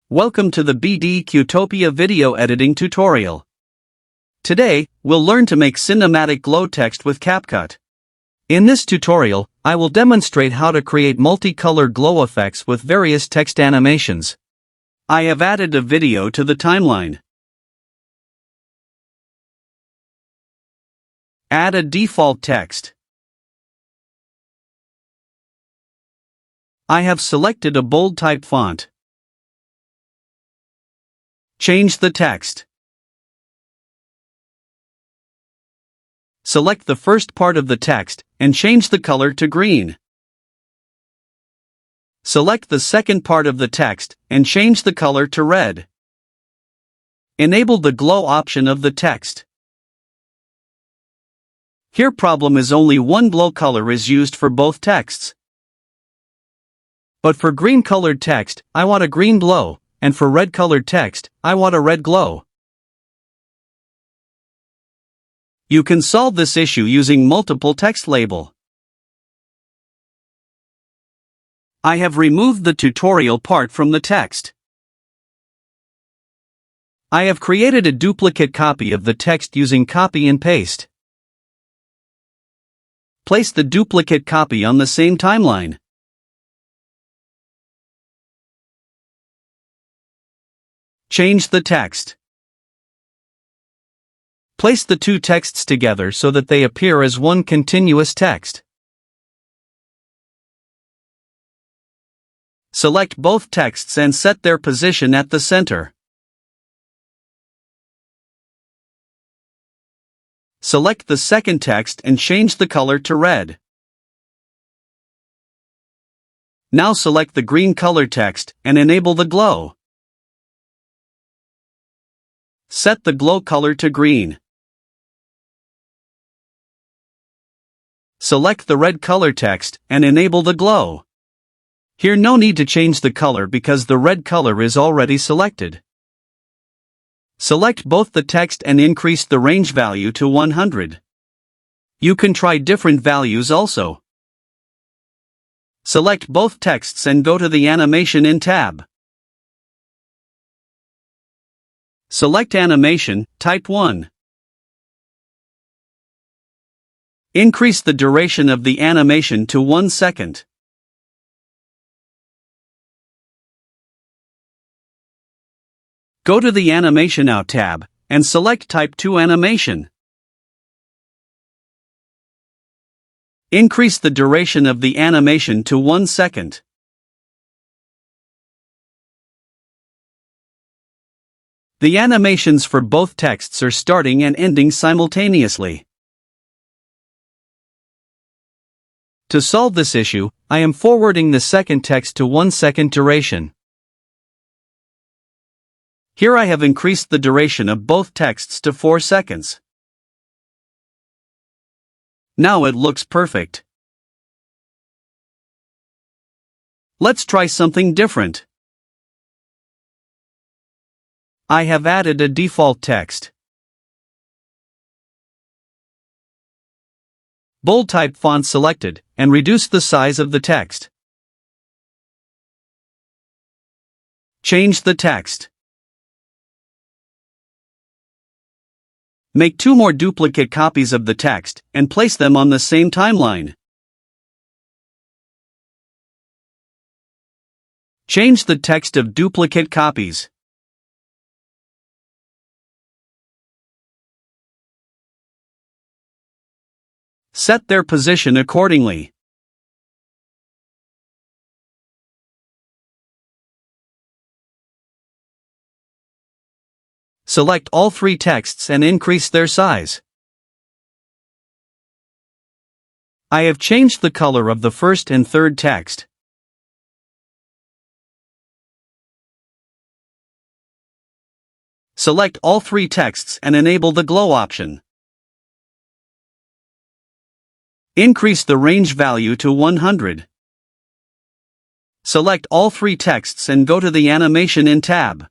Welcome to the BD-Qtopia video editing tutorial. Today, we'll learn to make cinematic glow text with CapCut. In this tutorial, I will demonstrate how to create multicolored glow effects with various text animations. I have added a video to the timeline. Add a default text. I have selected a bold type font. Change the text. Select the first part of the text, and change the color to green. Select the second part of the text, and change the color to red. Enable the glow option of the text. Here problem is only one glow color is used for both texts. But for green colored text, I want a green glow. And for red-colored text, I want a red glow. You can solve this issue using multiple text label. I have removed the tutorial part from the text. I have created a duplicate copy of the text using copy and paste. Place the duplicate copy on the same timeline. Change the text. Place the two texts together so that they appear as one continuous text. Select both texts and set their position at the center. Select the second text and change the color to red. Now select the green color text and enable the glow. Set the glow color to green. Select the red color text and enable the glow. Here no need to change the color because the red color is already selected. Select both the text and increase the range value to 100. You can try different values also. Select both texts and go to the Animation in tab. Select Animation, Type 1. Increase the duration of the animation to 1 second. Go to the Animation Out tab, and select Type 2 Animation. Increase the duration of the animation to 1 second. The animations for both texts are starting and ending simultaneously. To solve this issue, I am forwarding the second text to 1 second duration. Here I have increased the duration of both texts to 4 seconds. Now it looks perfect. Let's try something different. I have added a default text. Bold type font selected, and reduce the size of the text. Change the text. Make 2 more duplicate copies of the text, and place them on the same timeline. Change the text of duplicate copies. Set their position accordingly. Select all 3 texts and increase their size. I have changed the color of the first and third text. Select all 3 texts and enable the glow option. Increase the range value to 100. Select all 3 texts and go to the Animation in tab.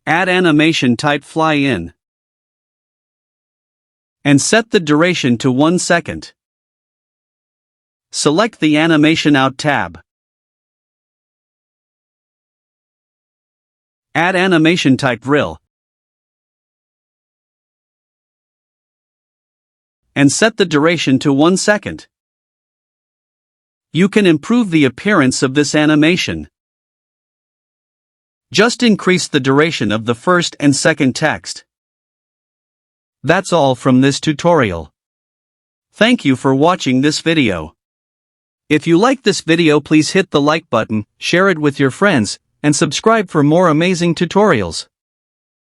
Add animation type Fly In. And set the duration to 1 second. Select the Animation Out tab. Add animation type reel. And set the duration to 1 second. You can improve the appearance of this animation. Just increase the duration of the first and second text. That's all from this tutorial. Thank you for watching this video. If you like this video, please hit the like button, share it with your friends, and subscribe for more amazing tutorials.